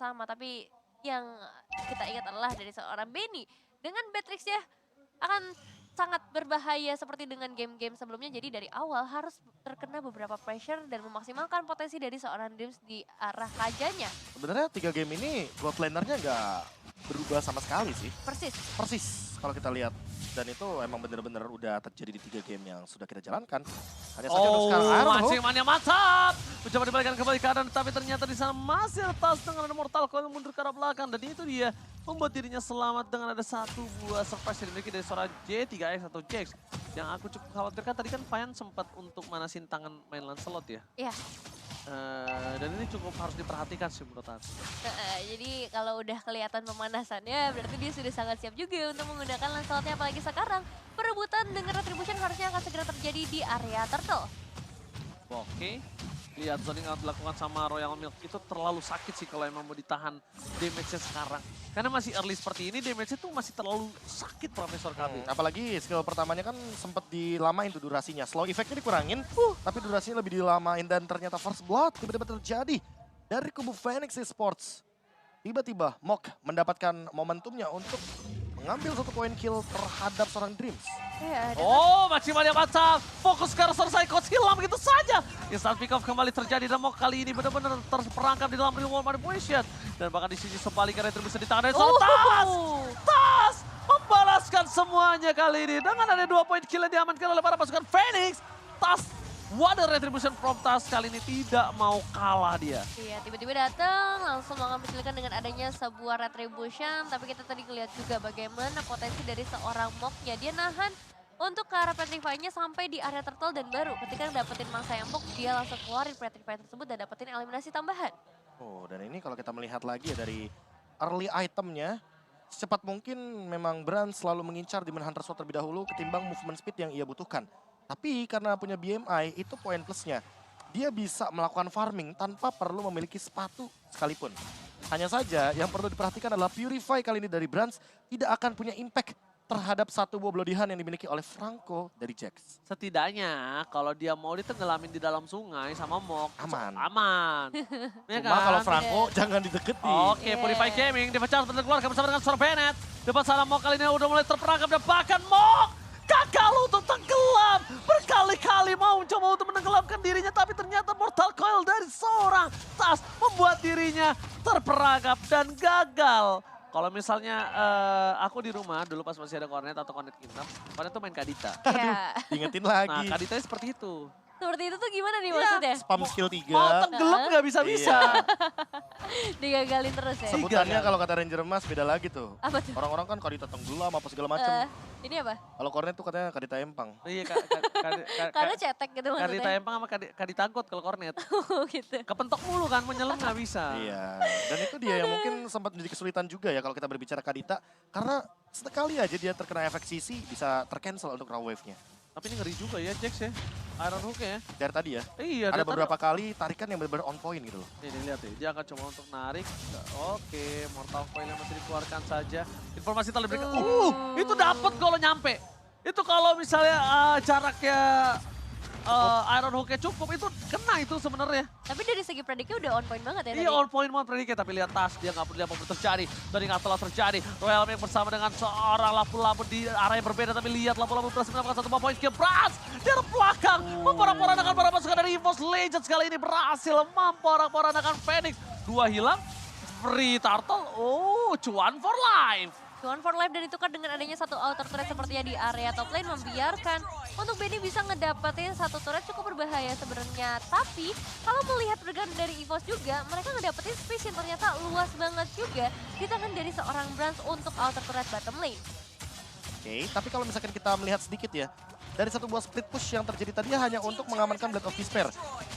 sama. Tapi yang kita ingat adalah dari seorang Benny. Dengan Beatrix ya akan sangat berbahaya seperti dengan game-game sebelumnya. Jadi dari awal harus terkena beberapa pressure dan memaksimalkan potensi dari seorang Dreams di arah rajanya. Sebenarnya 3 game ini gold lanernya nggak berubah sama sekali sih. Persis. Persis kalau kita lihat. Dan itu emang bener-bener udah terjadi di 3 game yang sudah kita jalankan. Hanya saja untuk sekarang Iron Hook. Mancingannya mantap. Mencoba dibalikan kembali ke kanan, tapi ternyata di sana masih retas dengan ada Mortal Coil mundur ke arah belakang. Dan itu dia membuat dirinya selamat dengan ada satu buah surprise yang dimiliki dari seorang J3X atau Jax. Yang aku cukup khawatirkan tadi kan Payan sempat untuk manasin tangan main Lancelot ya. Iya. Dan ini cukup harus diperhatikan sih menurut aku. Jadi kalau udah kelihatan pemanasannya berarti dia sudah sangat siap juga untuk menggunakan Lancelotnya. Apalagi sekarang perebutan dengan Retribution harusnya akan segera terjadi di area Turtle. Oke. Lihat zoning yang dilakukan sama Royal Milk itu terlalu sakit sih kalau emang mau ditahan damage-nya sekarang. Karena masih early seperti ini damage-nya tuh masih terlalu sakit Profesor KB. Apalagi skill pertamanya kan sempat dilamain tuh durasinya. Slow effect-nya dikurangin, tapi durasinya lebih dilamain. Dan ternyata first blood tiba-tiba terjadi dari kubu Phoenix Esports. Tiba-tiba Mok mendapatkan momentumnya untuk mengambil satu poin kill terhadap seorang Dreams. Iya, Oh, maksimal yang mantap. Fokus ke selesai, coach hilang begitu saja. Instant pick off kembali terjadi dan Mok kali ini benar-benar terperangkap di dalam real world manipulation. Dan bahkan di sini sebaliknya Retribution di tangan dari seorang Tas membalaskan semuanya kali ini. Dengan ada 2 poin kill yang diamankan oleh para pasukan Phoenix. Tas, wadah Retribution from Tas kali ini tidak mau kalah dia. Iya, tiba-tiba datang langsung mengambil penculikan dengan adanya sebuah Retribution. Tapi kita tadi lihat juga bagaimana potensi dari seorang Moknya. Dia nahan untuk ke arah Petrify-nya sampai di area Turtle dan baru ketika dapetin mangsa yang Mok, dia langsung keluarin Petrify tersebut dan dapetin eliminasi tambahan. Oh, dan ini kalau kita melihat lagi ya dari early itemnya, secepat mungkin memang Brand selalu mengincar Demon Hunter Sword terlebih dahulu ketimbang movement speed yang ia butuhkan. Tapi karena punya BMI, itu poin plusnya. Dia bisa melakukan farming tanpa perlu memiliki sepatu sekalipun. Hanya saja yang perlu diperhatikan adalah Purify kali ini dari Brands tidak akan punya impact terhadap satu buah blodihan yang dimiliki oleh Franco dari Jax. Setidaknya kalau dia mau ditenggelamin di dalam sungai sama Mok, Aman. aman. Ya Cuma kan? kalau Franco jangan dideketi. Oke, Purify Gaming dipecat benar keluar bersama dengan Sir Bennett. Depan sana Mok kali ini udah mulai terperangkap dan bahkan Mok gagal untuk tenggelam. Berkali-kali mau mencoba untuk menenggelamkan dirinya tapi ternyata Mortal Coil dari seorang Tas membuat dirinya terperangkap dan gagal. Kalau misalnya aku di rumah dulu pas masih ada Cornet atau Cornet Kingdom, Cornet tuh main Kadita. Iya. Diingetin Nah, lagi. Kaditanya seperti itu. Seperti itu tuh gimana nih maksudnya? Spam skill Mau 3. tenggelam nggak bisa-bisa. Digagalin terus ya? Sebutannya kalau kata Ranger Emas beda lagi tuh. Apa tuh? Orang-orang kan Kadita tenggelam apa segala macam. Ini apa? Kalau Cornet tuh katanya Kadita Empang. Iya, Karena cetek gitu Kadita maksudnya. Empang sama Kadita Angkot kalau Cornet. Oh gitu. Kepentok mulu kan, menyelam nggak bisa. Iya, dan itu dia yang mungkin sempat menjadi kesulitan juga ya kalau kita berbicara Kadita. Karena sekali aja dia terkena efek CC bisa tercancel untuk raw wave-nya. Tapi ini ngeri juga ya Jax ya, Iron Hook ya. Dari tadi ya, Iya, ada dari beberapa kali tarikan yang benar-benar on point gitu loh. Ini lihat ya, dia akan coba untuk narik. Oke, Mortal Coil yang masih dikeluarkan saja. Informasi telah diberikan. Itu dapat kalau nyampe. Itu kalau misalnya jaraknya Iron Hook-nya cukup, itu kena itu sebenarnya. Tapi dari segi prediknya udah on point banget ya Iya, tadi. on point banget prediknya, tapi lihat Tas, dia nggak peduli apa pun terjadi. Dan nggak telah terjadi. Royal Milk bersama dengan seorang lapu-lapu di arah yang berbeda, tapi lihat lapu-lapu berhasil mendapatkan satu poin ke Brans. Dari belakang, memporak-porandakan para pasukan dari EVOS Legends kali ini berhasil memporak-porandakan Phoenix. 2 hilang, free turtle, cuan for life. Cuan for life dan itu kan dengan adanya satu outer turret sepertinya di area top lane membiarkan untuk Benny bisa ngedapetin satu turret cukup berbahaya sebenarnya. Tapi kalau melihat pergerakan dari EVOS juga, mereka ngedapetin space yang ternyata luas banget juga di tangan dari seorang Brands untuk outer turret bottom lane. Oke, tapi kalau misalkan kita melihat sedikit ya, dari satu buah split push yang terjadi tadi hanya untuk mengamankan Blade of Despair.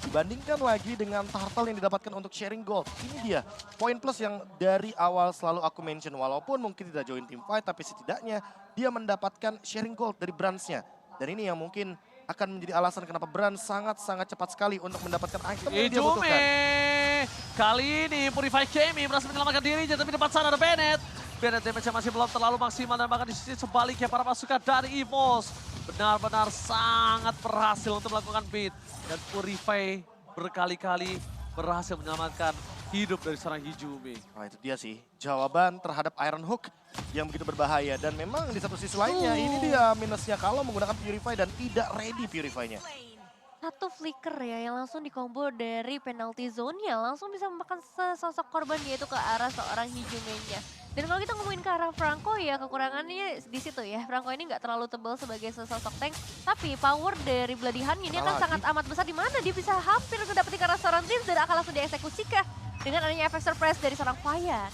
Dibandingkan lagi dengan turtle yang didapatkan untuk sharing gold. Ini dia, poin plus yang dari awal selalu aku mention. Walaupun mungkin tidak join team fight, tapi setidaknya dia mendapatkan sharing gold dari Brands-nya. Dan ini yang mungkin akan menjadi alasan kenapa Brand sangat-sangat cepat sekali untuk mendapatkan item yang dia butuhkan. Kali ini Purify Gaming berhasil menyelamatkan dirinya, tapi depan sana ada Bennett. Bennett damage-nya masih belum terlalu maksimal dan bahkan di sisi sebaliknya para pasukan dari EVOS benar-benar sangat berhasil untuk melakukan beat. Dan Purify berkali-kali berhasil menyelamatkan hidup dari seorang Hijumi. Nah itu dia sih, jawaban terhadap Iron Hook yang begitu berbahaya. Dan memang di satu sisi lainnya, ini dia minusnya kalau menggunakan Purify dan tidak ready Purify-nya. Satu flicker ya yang langsung dikombo dari penalty zone-nya. Langsung bisa memakan sesosok korban yaitu ke arah seorang Hijume-nya. Dan kalau kita ngomongin ke arah Franco ya kekurangannya di situ ya. Franco ini nggak terlalu tebal sebagai sesosok tank. Tapi power dari Bloody Hand ini akan sangat amat besar di mana dia bisa hampir mendapati ke arah seorang Dreams dan akan langsung dieksekusikan. Dengan adanya efek surprise dari seorang Fayan.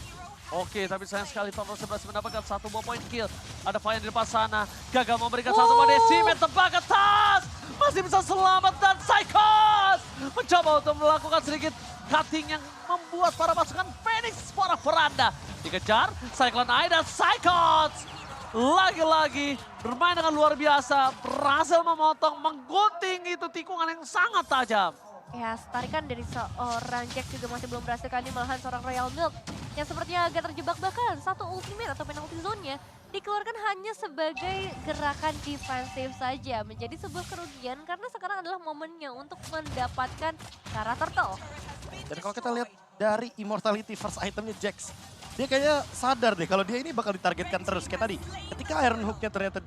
Oke, tapi sayang sekali Tonton berhasil mendapatkan satu buah point kill. Ada Fayan di depan sana, gagal memberikan satu buah decimet tebak ke tas. Masih bisa selamat dan Psychos mencoba untuk melakukan sedikit cutting yang membuat para pasukan Phoenix para beranda. Dikejar, Cyclone Eye dan Psychos. Lagi-lagi bermain dengan luar biasa, berhasil memotong, menggunting itu tikungan yang sangat tajam. Ya, tarikan dari seorang Jack juga masih belum berhasil kali malahan seorang Royal Milk yang sepertinya agak terjebak bahkan satu ultimate atau penalty zone-nya dikeluarkan hanya sebagai gerakan defensif saja menjadi sebuah kerugian karena sekarang adalah momennya untuk mendapatkan Kara Turtle. Dan kalau kita lihat dari Immortality first itemnya Jax, dia kayaknya sadar deh kalau dia ini bakal ditargetkan terus. Kayak tadi, ketika Iron Hook-nya ternyata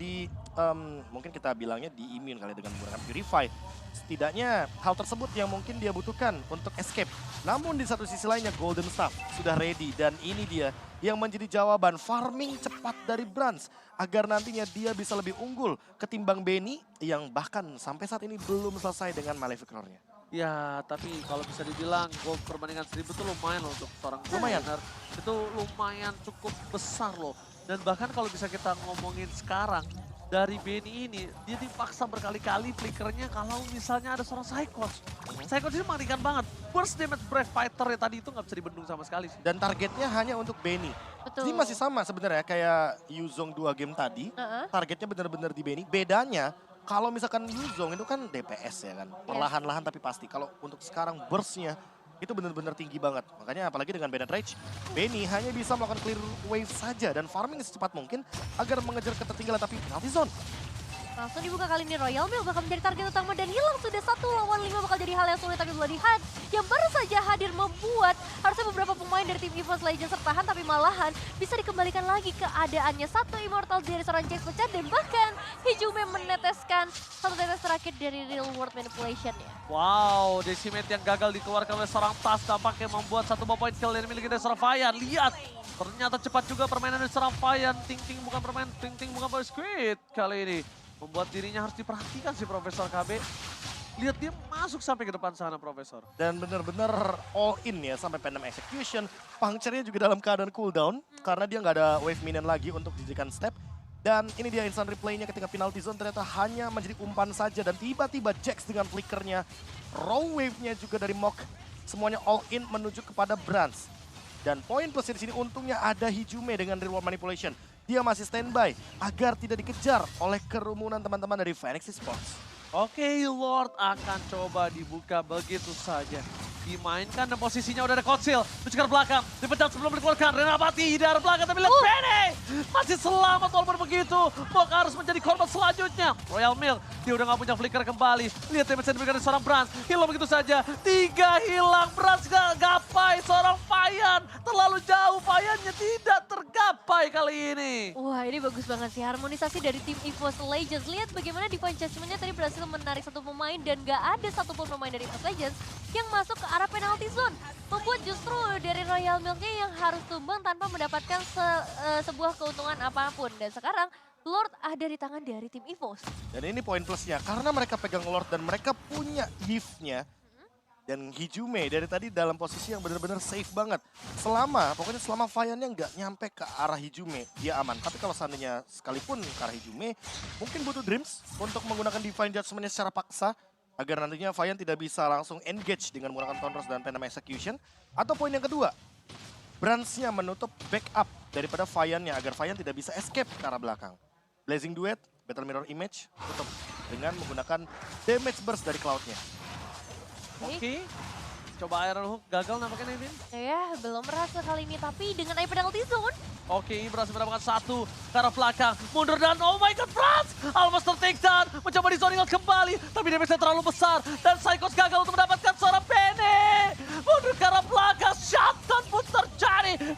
mungkin kita bilangnya di-immune kali dengan menggunakan Purify. Setidaknya hal tersebut yang mungkin dia butuhkan untuk escape. Namun di satu sisi lainnya Golden Staff sudah ready dan ini dia yang menjadi jawaban farming cepat dari Brans agar nantinya dia bisa lebih unggul ketimbang Benny yang bahkan sampai saat ini belum selesai dengan Malefic Roar-nya. Ya, tapi kalau bisa dibilang gold perbandingan 1000 itu lumayan loh untuk seorang Lumayan. Gunner. Itu lumayan cukup besar loh. Dan bahkan kalau bisa kita ngomongin sekarang, dari Benny ini, dia dipaksa berkali-kali flickernya kalau misalnya ada seorang Psychos. Psychos ini mengerikan banget. Burst damage Brave Fighter ya tadi itu nggak bisa dibendung sama sekali sih. Dan targetnya hanya untuk Benny. Betul. Ini masih sama sebenarnya kayak Yuzong 2 game tadi. Targetnya benar-benar di Benny. Bedanya kalau misalkan Yuzong itu kan DPS ya kan. Perlahan-lahan tapi pasti. Kalau untuk sekarang burst-nya itu benar-benar tinggi banget. Makanya apalagi dengan Bennett Rage, Benny hanya bisa melakukan clear wave saja dan farming secepat mungkin agar mengejar ketertinggalan tapi penalty zone. Langsung dibuka kali ini Royal Milk bakal menjadi target utama dan hilang sudah 1 lawan 5 bakal jadi hal yang sulit tapi Bloody Hand yang baru saja hadir membuat harusnya beberapa pemain dari tim EVOS Legends tertahan tapi malahan bisa dikembalikan lagi keadaannya. Satu immortal dari seorang Jax pecah dan bahkan Hijume meneteskan satu tetes terakhir dari Real World Manipulation ya. Wow, decimate yang gagal dikeluarkan oleh seorang Tas tampaknya membuat satu buah point kill yang dimiliki dari seorang Fayan. Lihat, ternyata cepat juga permainan dari seorang Fayan. Ting-ting bukan permain, ting-ting bukan permain Squid kali ini. Membuat dirinya harus diperhatikan si Profesor KB. Lihat dia masuk sampai ke depan sana Profesor. Dan benar-benar all in ya sampai Phantom Execution. Puncture-nya juga dalam keadaan cooldown karena dia nggak ada wave minion lagi untuk dijadikan step. Dan ini dia instant replay-nya ketika penalty zone ternyata hanya menjadi umpan saja. Dan tiba-tiba Jax dengan flickernya, raw wave-nya juga dari Mok. Semuanya all in menuju kepada Brans. Dan poin plus di sini untungnya ada Hijume dengan Real World Manipulation. Dia masih standby agar tidak dikejar oleh kerumunan teman-teman dari Phoenix Esports. Oke, Lord akan coba dibuka begitu saja. Dimainkan dan posisinya udah ada Kotsil. Menuju ke belakang, dipecat sebelum dikeluarkan. Renabati dari belakang tapi lihat Benny masih selamat walaupun begitu. Mok harus menjadi korban selanjutnya. Royal Milk, dia udah gak punya flicker kembali. Lihat damage yang diberikan dari seorang Brans. Hilang begitu saja. 3 hilang, Brans gak gapai. Seorang Fayan terlalu jauh. Fayannya tidak tergapai kali ini. Wah ini bagus banget sih harmonisasi dari tim EVOS Legends. Lihat bagaimana Divine Judgment-nya tadi berhasil menarik satu pemain dan gak ada satupun pemain dari EVOS Legends yang masuk ke arah penalty zone. Membuat justru dari Royal Milk-nya yang harus tumbang tanpa mendapatkan sebuah keuntungan apapun. Dan sekarang Lord ada di tangan dari tim EVOS. Dan ini poin plusnya karena mereka pegang Lord dan mereka punya gift-nya. Dan Hijume dari tadi dalam posisi yang benar-benar safe banget. Pokoknya selama Fayannya nggak nyampe ke arah Hijume, dia aman. Tapi kalau seandainya sekalipun ke arah Hijume, mungkin butuh Dreams untuk menggunakan Divine Judgment-nya secara paksa. Agar nantinya Fayan tidak bisa langsung engage dengan menggunakan Thunderous dan Phantom Execution. Atau poin yang kedua, Brans-nya menutup backup daripada Fayannya agar Fayan tidak bisa escape ke arah belakang. Blazing Duet, Battle Mirror Image, tutup dengan menggunakan damage burst dari Cloud-nya. Oke. Coba Iron Hook gagal nampaknya Nevin. Ya belum berhasil kali ini tapi dengan ada penalty zone. Oke, berhasil mendapatkan satu ke arah belakang. Mundur dan oh my god, Brans! Almost tertakedown. Mencoba di zoning out kembali. Tapi damage-nya terlalu besar. Dan Psychos gagal untuk mendapatkan seorang Benny.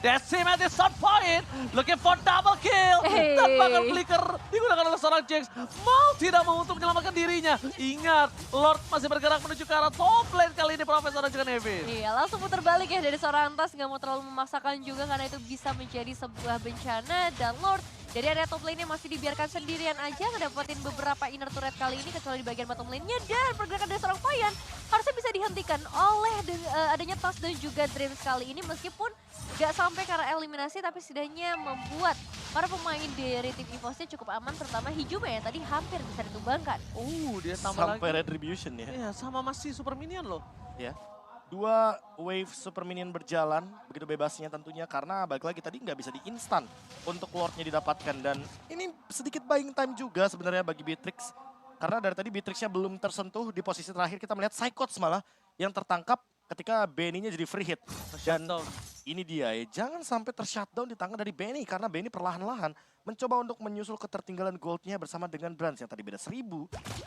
Decimat di shot point. Looking for double kill. Hey. Tembakan flicker digunakan oleh seorang Jax. Mau tidak mau untuk menyelamatkan dirinya. Ingat, Lord masih bergerak menuju ke arah top lane kali ini Profesor dan juga Nevin. Iya, langsung putar balik ya dari seorang Tas, nggak mau terlalu memaksakan juga karena itu bisa menjadi sebuah bencana. Dan Lord dari area top lane-nya masih dibiarkan sendirian aja ngedapetin beberapa inner turret kali ini kecuali di bagian bottom lane-nya. Dan pergerakan dari seorang Fayan harusnya bisa dihentikan oleh adanya Tas dan juga Dreams kali ini meskipun gak sampai karena eliminasi tapi setidaknya membuat para pemain dari tim EVOS-nya cukup aman terutama Hijume yang tadi hampir bisa ditumbangkan. Dia tambah Sampai lagi. retribution ya. Iya, sama masih super minion loh. Ya. Dua wave super minion berjalan, begitu bebasnya tentunya karena balik lagi tadi nggak bisa di instan untuk Lordnya didapatkan. Dan ini sedikit buying time juga sebenarnya bagi Beatrix. Karena dari tadi Beatrixnya belum tersentuh, di posisi terakhir kita melihat Psychots malah yang tertangkap ketika Benny-nya jadi free hit. Dan ini dia ya, jangan sampai tershutdown di tangan dari Benny karena Benny perlahan-lahan mencoba untuk menyusul ketertinggalan goldnya bersama dengan Brans yang tadi beda 1000.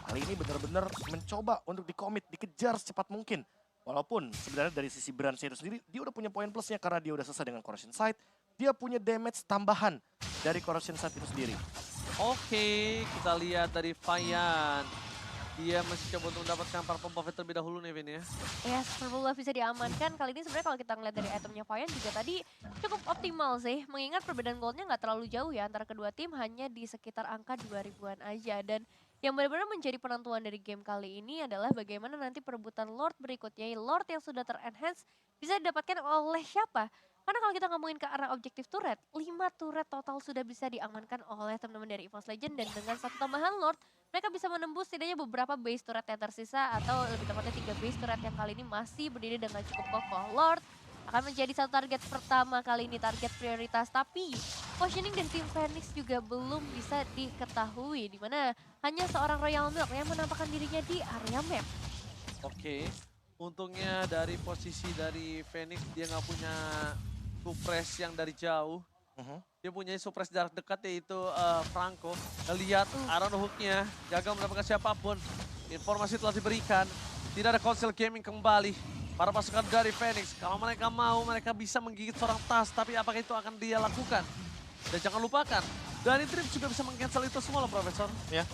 Kali ini benar-benar mencoba untuk dikomit, dikejar secepat mungkin. Walaupun sebenarnya dari sisi Brans itu sendiri, dia udah punya poin plusnya karena dia udah selesai dengan Corrosion Sight. Dia punya damage tambahan dari Corrosion Sight itu sendiri. Oke, kita lihat dari Fayan. Dia masih coba untuk mendapatkan Purple Buff terlebih dahulu nih, Vin ya. Ya, Purple Buff bisa diamankan. Kali ini sebenarnya kalau kita ngeliat dari itemnya Fayan juga tadi cukup optimal sih. Mengingat perbedaan goldnya nggak terlalu jauh ya antara kedua tim, hanya di sekitar angka 2000-an aja. Dan yang benar-benar menjadi penentuan dari game kali ini adalah bagaimana nanti perebutan Lord berikutnya. Lord yang sudah ter-enhance bisa didapatkan oleh siapa? Karena kalau kita ngomongin ke arah objektif turret, 5 turret total sudah bisa diamankan oleh teman-teman dari EVOS Legend. Dan dengan satu tambahan Lord, mereka bisa menembus setidaknya beberapa base turret yang tersisa. Atau lebih tepatnya 3 base turret yang kali ini masih berdiri dengan cukup kokoh. Lord akan menjadi satu target pertama kali ini, target prioritas. Tapi positioning dari tim Phoenix juga belum bisa diketahui. Dimana hanya seorang Royal Milk yang menampakkan dirinya di area map. Oke, untungnya dari posisi dari Phoenix dia nggak punya suppress yang dari jauh. Dia punya suppress jarak dekat yaitu Franco. Lihat arah hooknya, gagal mendapatkan siapapun. Informasi telah diberikan, tidak ada konsel gaming kembali. Para pasukan dari Phoenix, kalau mereka mau, mereka bisa menggigit seorang Tas. Tapi apakah itu akan dia lakukan? Dan jangan lupakan, dari Dream juga bisa meng-cancel itu semua loh, Profesor. Ya.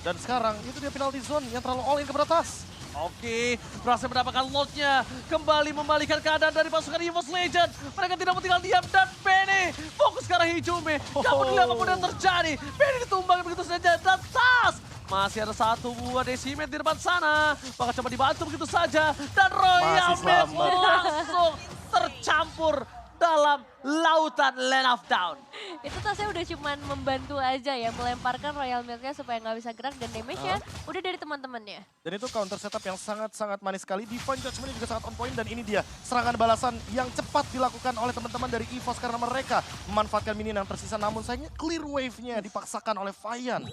Dan sekarang itu dia penalty zone yang terlalu all in kepada Tas. Oke, berhasil mendapatkan load-nya. Kembali membalikan keadaan dari pasukan EVOS Legend. Mereka tidak mau tinggal diam dan Benny fokus ke arah Hijume. Gak peduli apapun yang terjadi. Benny ditumbang begitu saja dan Tas. Masih ada satu buah Decimet di depan sana. Bakal coba dibantu begitu saja. Dan Royal Milk langsung tercampur dalam lautan Land of Down. Itu tasnya udah cuman membantu aja ya, melemparkan Royal Milk-nya supaya nggak bisa gerak dan damage-nya udah dari teman-temannya. Dan itu counter setup yang sangat-sangat manis sekali. Divine Judgment juga sangat on point dan ini dia serangan balasan yang cepat dilakukan oleh teman-teman dari EVOS karena mereka memanfaatkan minion yang tersisa. Namun sayangnya clear wave-nya dipaksakan oleh Fayan.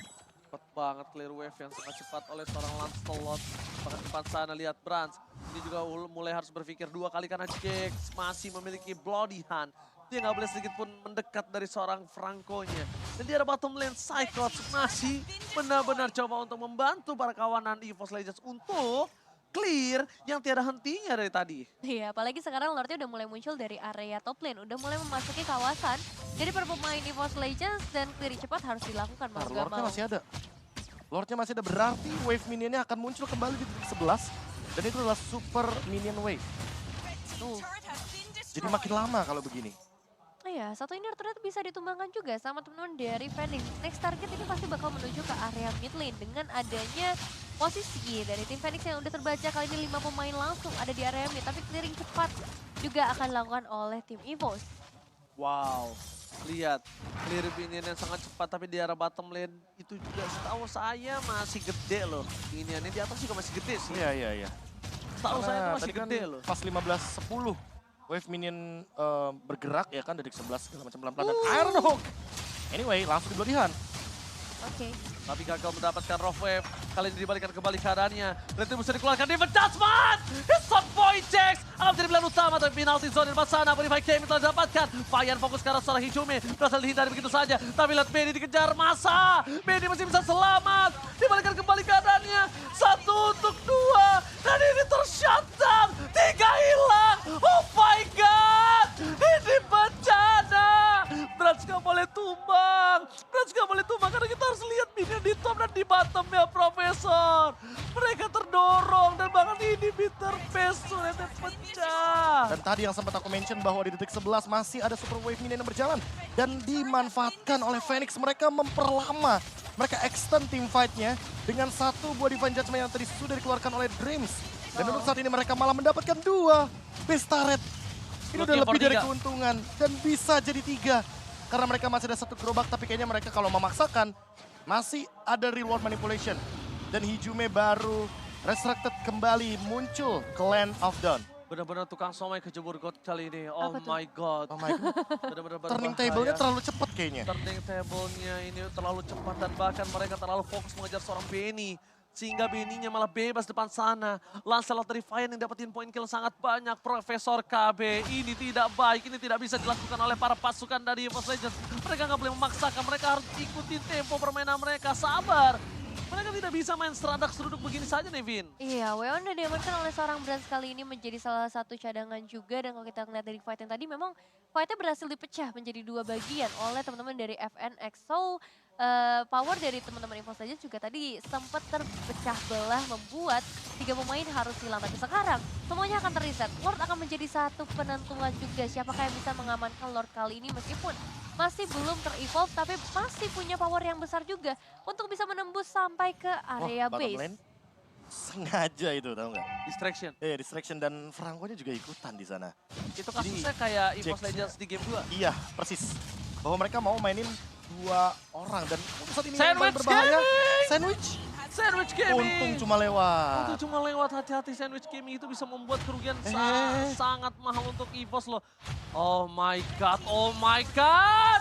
Cepat banget clear wave yang sangat cepat oleh seorang Lancelot. Bahkan depan sana lihat Brans. Ini juga mulai harus berpikir 2 kali karena Jax masih memiliki Bloody Hand. Dia nggak boleh sedikit pun mendekat dari seorang Franco-nya. Dan di arah bottom lane, Psychots masih benar-benar coba untuk membantu para kawanan EVOS Legends untuk clear yang tiada hentinya dari tadi. Iya, apalagi sekarang Lordnya udah mulai muncul dari area top lane. Udah mulai memasuki kawasan dari para pemain EVOS Legends dan clear cepat harus dilakukan. Mau nggak Lordnya mau. masih ada. Lordnya masih ada, berarti wave minionnya akan muncul kembali di titik 11. Dan itu adalah super minion wave. Tuh. Jadi makin lama kalau begini. Iya, satu ini ternyata bisa ditumbangkan juga sama teman-teman dari Phoenix. Next target ini pasti bakal menuju ke area mid lane dengan adanya posisi dari tim Phoenix yang udah terbaca. Kali ini 5 pemain langsung ada di area mid, tapi clearing cepat juga akan dilakukan oleh tim EVOS. Wow, lihat clear minion yang sangat cepat tapi di arah bottom lane itu juga setahu saya masih gede loh. Minionnya di atas juga masih gede sih. Iya. Setahu saya itu masih tadi kan gede loh. pas 15-10 wave minion bergerak ya kan dari 11 segala macam pelan-pelan dan Iron Hook. Anyway, langsung di Bloody Hand. Oke. Tapi gagal mendapatkan Rough Wave. Kali ini dibalikan kembali keadaannya. Retribusi dikeluarkan, David Judgment! Shot point Jax! Akan menjadi pilihan utama, tapi penalti zone di depan sana. Bonify Kemi telah didapatkan. Fayan fokus ke arah seorang Hijume. Berhasil dihindari begitu saja. Tapi lihat Benny dikejar masa. Benny masih bisa selamat. Dibalikan kembali keadaannya. 1 untuk 2. Dan ini tershutdown. 3 hilang. Oh my god! Ini pecah! pecah. Dan tadi yang sempat aku mention bahwa di detik 11 masih ada Super Wave Minion yang berjalan. Dan dimanfaatkan oleh Phoenix. Mereka memperlama. Mereka extend team fight-nya dengan satu buah Divine Judgment yang tadi sudah dikeluarkan oleh Dreams. Dan untuk saat ini mereka malah mendapatkan 2 base turret. Ini udah lebih dari keuntungan. Dan bisa jadi 3. Karena mereka masih ada 1 gerobak, tapi kayaknya mereka kalau memaksakan masih ada reward manipulation. Dan Hijume baru resurrected kembali muncul ke Land of Dawn. Benar-benar tukang somai kejebur God kali ini. Oh my god. Oh my god. Benar-benar Turning berbahaya. table-nya terlalu cepat kayaknya. Turning table-nya ini terlalu cepat dan bahkan mereka terlalu fokus mengejar seorang Benny. Sehingga Benny-nya malah bebas depan sana. Lancelot dari Defiant yang dapetin poin kill sangat banyak. Profesor KB, ini tidak baik. Ini tidak bisa dilakukan oleh para pasukan dari EVOS Legends. Mereka nggak boleh memaksakan, mereka harus ikutin tempo permainan mereka. Sabar. Mereka tidak bisa main seradak seruduk begini saja, Nevin. Iya, Weon udah diamankan oleh seorang Brands kali ini menjadi salah satu cadangan juga. Dan kalau kita ngeliat dari fight yang tadi, memang fightnya berhasil dipecah menjadi 2 bagian oleh teman-teman dari FNX. So, power dari teman-teman EVOS Legends juga tadi sempat terpecah belah membuat 3 pemain harus hilang. Tapi sekarang semuanya akan terreset. Lord akan menjadi satu penentuan juga siapakah yang bisa mengamankan Lord kali ini meskipun masih belum ter-evolve tapi masih punya power yang besar juga untuk bisa menembus sampai ke area bottom base. lane sengaja itu, tahu nggak? Distraction. Distraction dan Franco-nya juga ikutan di sana. Itu kasusnya kayak EVOS Jax- Legends di game 2. Iya, persis. Bahwa mereka mau mainin 2 orang dan untuk saat ini yang Sandwich paling berbahaya gaming! Sandwich. Sandwich Gaming. Untung cuma lewat. Untung cuma lewat, hati-hati Sandwich Gaming itu bisa membuat kerugian sangat mahal untuk EVOS loh. Oh my god, oh my god!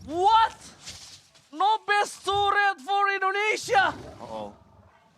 What? No best turret for Indonesia! Oh,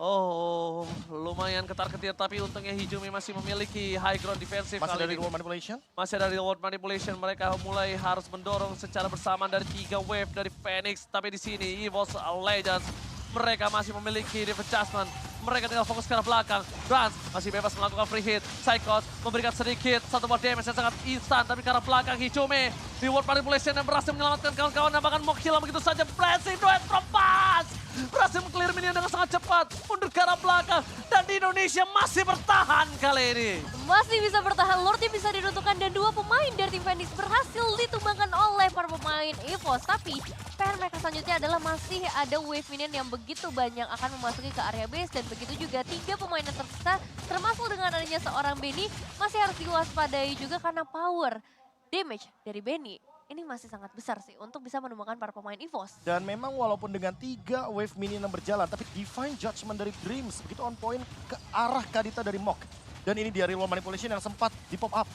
Oh, lumayan ketar-ketir tapi untungnya Hijume masih memiliki high ground defensive masih kali dari ini. reward manipulation. Masih ada reward manipulation, mereka mulai harus mendorong secara bersamaan dari 3 wave dari Phoenix. Tapi di sini EVOS Legends, mereka masih memiliki defense adjustment. Mereka tinggal fokus ke arah belakang. Brans masih bebas melakukan free hit. Psychos memberikan sedikit, 1 buah damage yang sangat instan. Tapi ke arah belakang Hijume, reward manipulation yang berhasil menyelamatkan kawan-kawan. Dan bahkan Mok hilang begitu saja. Blessing duet terlepas. Berhasil meng-clear minion dengan sangat cepat. Mundur ke arah belakang. Dan di Indonesia masih bertahan kali ini. Masih bisa bertahan, Lordnya bisa diruntuhkan dan 2 pemain dari tim Phoenix berhasil ditumbangkan oleh para pemain EVOS. Tapi PR mereka selanjutnya adalah masih ada wave minion yang begitu banyak akan memasuki ke area base. Dan begitu juga 3 pemain yang tersisa termasuk dengan adanya seorang Benny masih harus diwaspadai juga karena power damage dari Benny. Ini masih sangat besar sih untuk bisa menemukan para pemain EVOS. Dan memang walaupun dengan 3 wave minion yang berjalan, tapi Divine Judgment dari Dreams begitu on point ke arah Kadita dari Mok. Dan ini dia reward manipulation yang sempat di pop up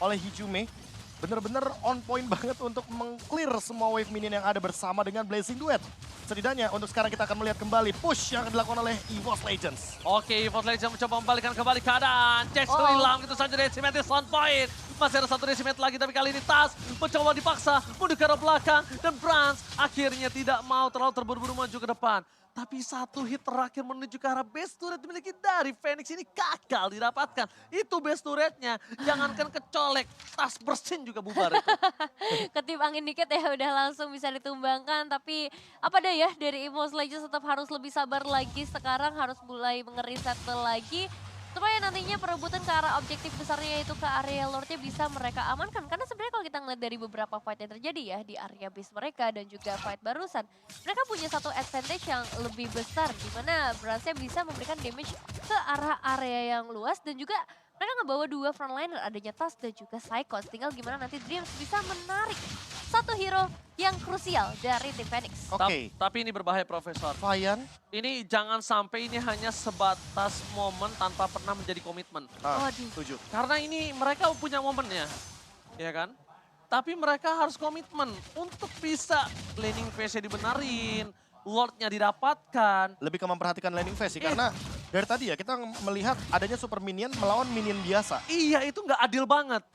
oleh Hijume. Bener-bener on point banget untuk meng-clear semua wave minion yang ada bersama dengan Blazing Duet. Setidaknya untuk sekarang kita akan melihat kembali push yang akan dilakukan oleh EVOS Legends. Oke, EVOS Legends mencoba membalikan kembali keadaan. Jax hilang gitu saja, Decimated on point. Masih ada 1 Decimate lagi, tapi kali ini Tas mencoba dipaksa mundur ke arah belakang. Dan Brans akhirnya tidak mau terlalu terburu-buru maju ke depan. Tapi 1 hit terakhir menuju ke arah base turret dimiliki dari Phoenix ini gagal didapatkan. Itu base turretnya, jangankan kecolek, Tas bersin juga bubar itu. Ketip angin dikit ya udah langsung bisa ditumbangkan. Tapi apa daya dari EVOS Legends tetap harus lebih sabar lagi. Sekarang harus mulai mengeriset lagi. Supaya nantinya perebutan ke arah objektif besarnya yaitu ke area Lordnya bisa mereka amankan. Karena sebenarnya kalau kita ngeliat dari beberapa fight yang terjadi ya di area base mereka dan juga fight barusan. Mereka punya satu advantage yang lebih besar di mana Bransnya bisa memberikan damage ke arah area yang luas. Dan juga mereka ngebawa 2 frontliner adanya Tas dan juga Psychos. Tinggal gimana nanti Dreams bisa menarik satu hero yang krusial dari tim Phoenix. Oke, Tapi ini berbahaya Profesor. Vayan. Ini jangan sampai ini hanya sebatas momen tanpa pernah menjadi komitmen. Waduh. Setuju. Karena ini mereka punya momennya, ya kan? Tapi mereka harus komitmen untuk bisa laning phase-nya dibenarin, Lord-nya didapatkan. Lebih ke memperhatikan landing phase sih, karena dari tadi ya kita melihat adanya super minion melawan minion biasa. Iya, itu nggak adil banget.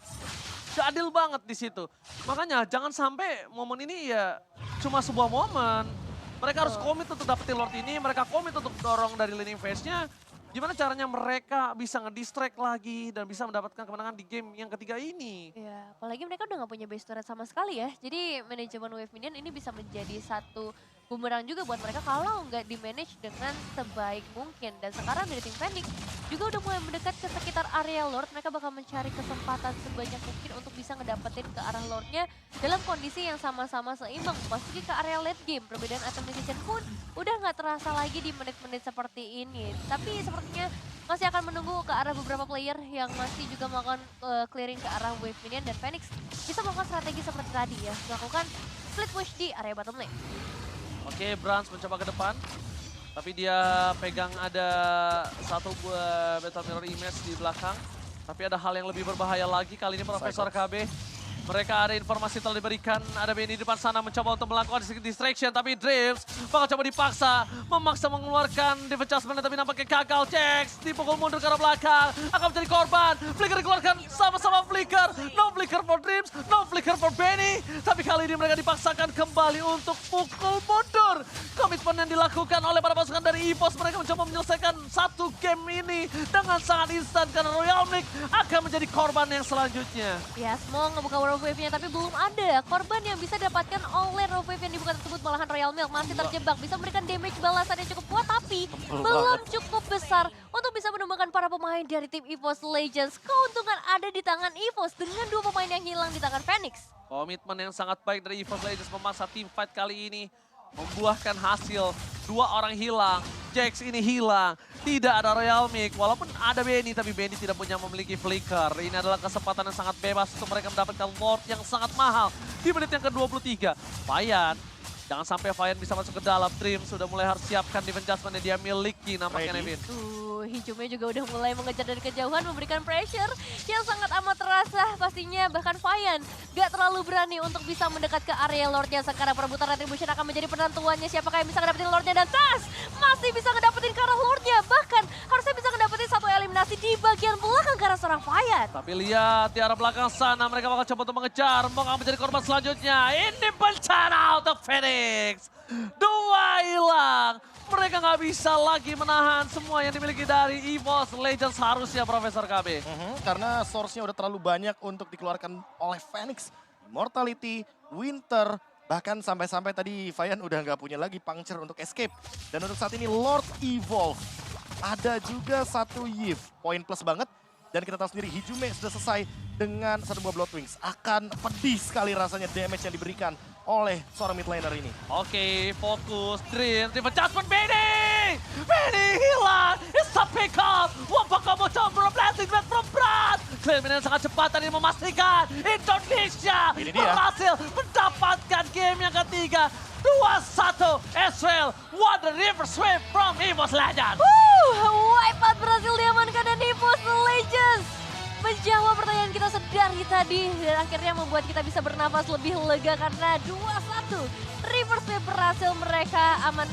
Nggak adil banget di situ. Makanya jangan sampai momen ini ya cuma sebuah momen. Mereka harus komit untuk dapetin Lord ini, mereka komit untuk dorong dari laning phase-nya. Gimana caranya mereka bisa ngedistract lagi dan bisa mendapatkan kemenangan di game yang ketiga ini. Ya, apalagi mereka udah gak punya base turret sama sekali ya. Jadi manajemen wave minion ini bisa menjadi satu bumerang juga buat mereka kalau nggak di-manage dengan sebaik mungkin. Dan sekarang dari tim Phoenix juga udah mulai mendekat ke sekitar area Lord. Mereka bakal mencari kesempatan sebanyak mungkin untuk bisa ngedapetin ke arah Lordnya dalam kondisi yang sama-sama seimbang. Memasuki ke area late game, perbedaan item decision pun udah nggak terasa lagi di menit-menit seperti ini. Tapi sepertinya masih akan menunggu ke arah beberapa player yang masih juga melakukan clearing ke arah wave minion, dan Phoenix bisa melakukan strategi seperti tadi ya, melakukan split push di area bottom lane. Oke, Brans mencoba ke depan. Tapi dia pegang ada satu buah Battle Mirror Image di belakang. Tapi ada hal yang lebih berbahaya lagi kali ini Profesor KB. Mereka ada informasi telah diberikan, ada Benny di depan sana mencoba untuk melakukan distraction, tapi Dreams bakal coba memaksa mengeluarkan Defense Adjustment, tapi nampaknya gagal. Jax dipukul mundur ke arah belakang, akan menjadi korban. Flicker dikeluarkan sama-sama Flicker, no Flicker for Dreams, no Flicker for Benny. Tapi kali ini mereka dipaksakan kembali untuk pukul mundur. Komitmen yang dilakukan oleh para pasukan dari EVOS, mereka mencoba menyelesaikan satu game ini dengan sangat instan karena Royal Mix akan menjadi korban yang selanjutnya. Ya, mau ngebuka Rogue Wave-nya, tapi belum ada korban yang bisa didapatkan oleh Rogue Wave yang dibuka tersebut. Malahan Royal Milk masih terjebak, bisa memberikan damage balasan yang cukup kuat, tapi belum cukup besar untuk bisa menumbangkan para pemain dari tim EVOS Legends. Keuntungan ada di tangan EVOS dengan dua pemain yang hilang di tangan Phoenix. Komitmen yang sangat baik dari EVOS Legends memaksa tim fight kali ini membuahkan hasil. Dua orang hilang, Jax ini hilang, tidak ada Royal Mix. Walaupun ada Benny, tapi Benny tidak punya memiliki Flicker. Ini adalah kesempatan yang sangat bebas untuk mereka mendapatkan Lord yang sangat mahal di menit yang ke-23. Fayan, jangan sampai Fayan bisa masuk ke dalam. Dream sudah mulai harus siapkan defense adjustment yang dia miliki nampaknya, Nevin. Hijumnya juga udah mulai mengejar dari kejauhan, memberikan pressure yang sangat amat terasa pastinya. Bahkan Fayan gak terlalu berani untuk bisa mendekat ke area Lordnya. Sekarang perebutan Retribution akan menjadi penentuannya siapakah yang bisa ngedapetin Lordnya, dan Tas masih bisa ngedapetin ke arah Lordnya. Bahkan harusnya bisa ngedapetin satu eliminasi di bagian belakang ke arah seorang Fayan. Tapi lihat di arah belakang sana, mereka bakal coba untuk mengejar. Mau akan menjadi korban selanjutnya. Ini bencana untuk Phoenix. Dua hilang. Mereka nggak bisa lagi menahan semua yang dimiliki dari EVOS Legends harusnya, Profesor KB. Karena source-nya udah terlalu banyak untuk dikeluarkan oleh Phoenix. Immortality, Winter, bahkan sampai-sampai tadi Fayan udah nggak punya lagi puncture untuk escape. Dan untuk saat ini Lord Evolve. Ada juga satu Yves, poin plus banget. Dan kita tahu sendiri Hijume sudah selesai dengan satu buah Blood Wings. Akan pedih sekali rasanya damage yang diberikan oleh seorang mid laner ini. Oke, fokus, Dream, defense adjustment, Benny! Benny hilang! It's a pick up! Wapakah mau coba blasting back from Brad! Clearman yang sangat cepat tadi memastikan Indonesia berhasil mendapatkan game yang ketiga. 2-1 Ezreal, what the river sweep from EVOS Legends! Wipeout berhasil diamankan dan EVOS Legends menjawab pertanyaan kita sedari tadi, dan akhirnya membuat kita bisa bernafas lebih lega karena 2-1 reverse sweep berhasil mereka amankan.